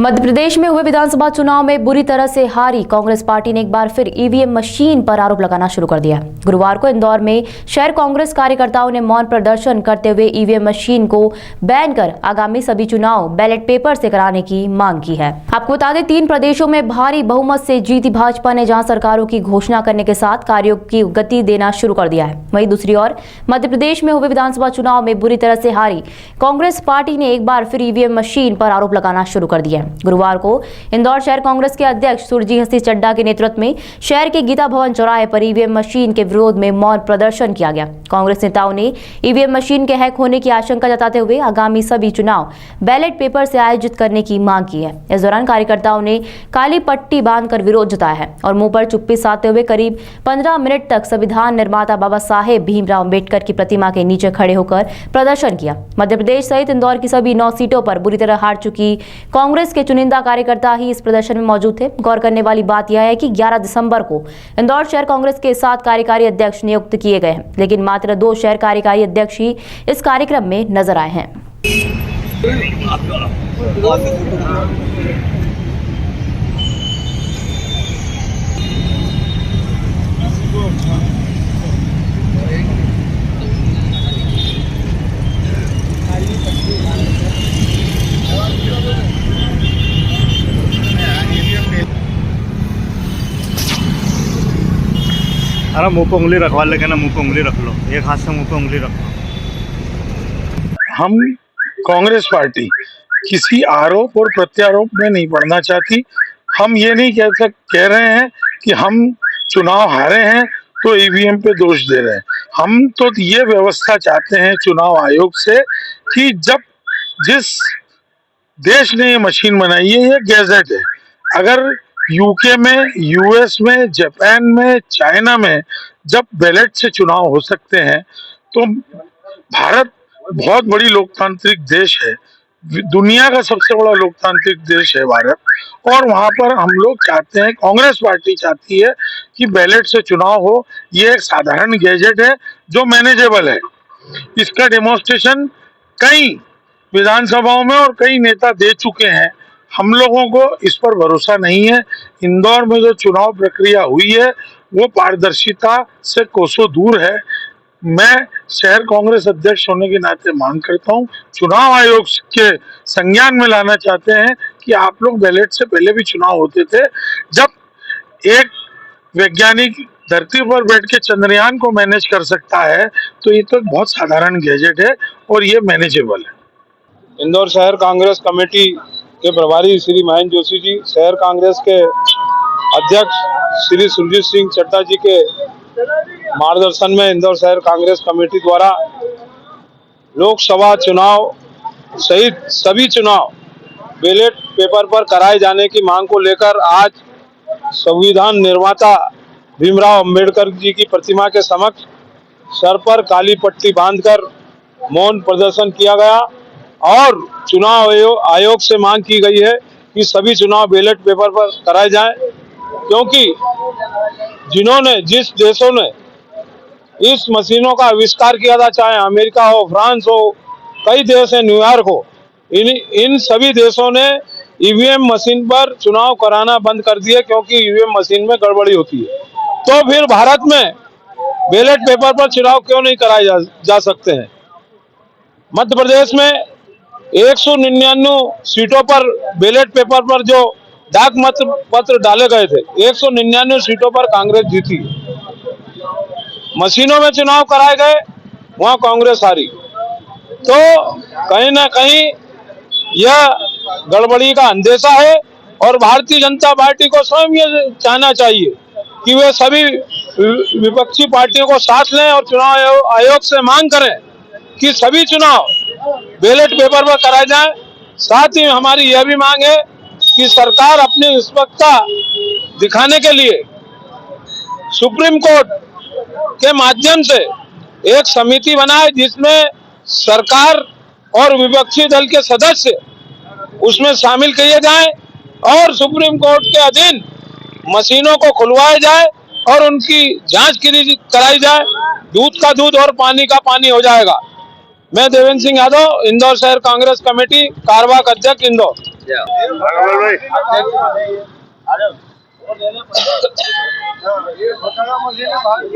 मध्य प्रदेश में हुए विधानसभा चुनाव में बुरी तरह से हारी कांग्रेस पार्टी ने एक बार फिर ईवीएम मशीन पर आरोप लगाना शुरू कर दिया। गुरुवार को इंदौर में शहर कांग्रेस कार्यकर्ताओं ने मौन प्रदर्शन करते हुए ईवीएम मशीन को बैन कर आगामी सभी चुनाव बैलेट पेपर से कराने की मांग की है। आपको बता दें, 3 प्रदेशों में भारी बहुमत से जीती भाजपा ने जहां सरकारों की घोषणा करने के साथ कार्यों की गति देना शुरू कर दिया है, वहीं दूसरी ओर मध्य प्रदेश में हुए विधानसभा चुनाव में बुरी तरह से हारी कांग्रेस पार्टी ने एक बार फिर ईवीएम मशीन पर आरोप लगाना शुरू कर दिया है। गुरुवार को इंदौर शहर कांग्रेस के अध्यक्ष सुरजी हसी चड्ढा के नेतृत्व में शहर के गीता भवन चौराहे पर ईवीएम मशीन के विरोध में मौन प्रदर्शन किया गया। कांग्रेस नेताओं ने ईवीएम मशीन के हैक होने की आशंका जताते हुए आगामी सभी चुनाव बैलेट पेपर से आयोजित करने की मांग की है। इस दौरान कार्यकर्ताओं ने काली पट्टी बांधकर विरोध जताया है और मुंह पर चुप्पी साधते हुए करीब 15 मिनट तक संविधान निर्माता बाबा साहेब भीमराव अम्बेडकर की प्रतिमा के नीचे खड़े होकर प्रदर्शन किया। मध्य प्रदेश सहित इंदौर की सभी 9 सीटों पर बुरी तरह हार चुकी कांग्रेस के चुनिंदा कार्यकर्ता ही इस प्रदर्शन में मौजूद थे। गौर करने वाली बात यह है कि 11 दिसंबर को इंदौर शहर कांग्रेस के 7 कार्यकारी अध्यक्ष नियुक्त किए गए हैं, लेकिन मात्र 2 शहर कार्यकारी अध्यक्ष ही इस कार्यक्रम में नजर आए हैं। अरे मुंह पे उंगली रखवा लेके ना, मुंह पे उंगली रख लो, एक हाथ से मुंह पे उंगली रख लो। हम कांग्रेस पार्टी किसी आरोप और प्रत्यारोप में नहीं पड़ना चाहती। हम ये नहीं कह रहे हैं कि हम चुनाव हारे हैं तो ईवीएम पे दोष दे रहे हैं। हम तो ये व्यवस्था चाहते हैं चुनाव आयोग से कि जिस देश ने ये मशीन बनाई है, ये गैजेट है। अगर यूके में, यूएस में, जापान में, चाइना में जब बैलेट से चुनाव हो सकते हैं तो भारत बहुत बड़ी लोकतांत्रिक देश है, दुनिया का सबसे बड़ा लोकतांत्रिक देश है भारत, और वहां पर हम लोग चाहते हैं, कांग्रेस पार्टी चाहती है कि बैलेट से चुनाव हो। ये एक साधारण गैजेट है जो मैनेजेबल है। इसका डेमोन्स्ट्रेशन कई विधानसभाओं में और कई नेता दे चुके हैं। हम लोगों को इस पर भरोसा नहीं है। इंदौर में जो चुनाव प्रक्रिया हुई है वो पारदर्शिता से कोसों दूर है। मैं शहर कांग्रेस अध्यक्ष होने के नाते मांग करता हूं, चुनाव आयोग के संज्ञान में लाना चाहते हैं कि आप लोग बैलेट से पहले भी चुनाव होते थे। जब एक वैज्ञानिक धरती पर बैठ के चंद्रयान को मैनेज कर सकता है तो ये तो बहुत साधारण गैजेट है और ये मैनेजेबल है। इंदौर शहर कांग्रेस कमेटी के प्रभारी श्री महेंद्र जोशी जी, शहर कांग्रेस के अध्यक्ष श्री सुरजीत सिंह चड्ढा जी के मार्गदर्शन में इंदौर शहर कांग्रेस कमेटी द्वारा लोकसभा चुनाव सहित सभी चुनाव बैलेट पेपर पर कराए जाने की मांग को लेकर आज संविधान निर्माता भीमराव अम्बेडकर जी की प्रतिमा के समक्ष सर पर काली पट्टी बांधकर मौन प्रदर्शन किया गया और चुनाव आयोग से मांग की गई है कि सभी चुनाव बैलेट पेपर पर कराए जाएं, क्योंकि जिस देशों ने इस मशीनों का आविष्कार किया था, चाहे अमेरिका हो, फ्रांस हो, कई देश है, न्यूयॉर्क हो, इन सभी देशों ने ईवीएम मशीन पर चुनाव कराना बंद कर दिए क्योंकि ईवीएम मशीन में गड़बड़ी होती है। तो फिर भारत में बैलेट पेपर पर चुनाव क्यों नहीं कराए जा सकते हैं? मध्य प्रदेश में 199 सीटों पर बैलेट पेपर पर जो डाक मत पत्र डाले गए थे, 199 सीटों पर कांग्रेस जीती। मशीनों में चुनाव कराए गए, वहां कांग्रेस हारी। तो कहीं ना कहीं यह गड़बड़ी का अंदेशा है और भारतीय जनता पार्टी को स्वयं ये चाहना चाहिए कि वे सभी विपक्षी पार्टियों को साथ लें और चुनाव आयोग से मांग करें कि सभी चुनाव बैलेट पेपर पर कराए जाएं। साथ ही हमारी यह भी मांग है कि सरकार अपनी निष्पक्षता दिखाने के लिए सुप्रीम कोर्ट के माध्यम से एक समिति बनाए जिसमें सरकार और विपक्षी दल के सदस्य उसमें शामिल किए जाएं और सुप्रीम कोर्ट के अधीन मशीनों को खुलवाया जाए और उनकी जांच कराई जाए। दूध का दूध और पानी का पानी हो जाएगा। मैं देवेंद्र सिंह यादव, इंदौर शहर कांग्रेस कमेटी कारवाक अध्यक्ष इंदौर। भाई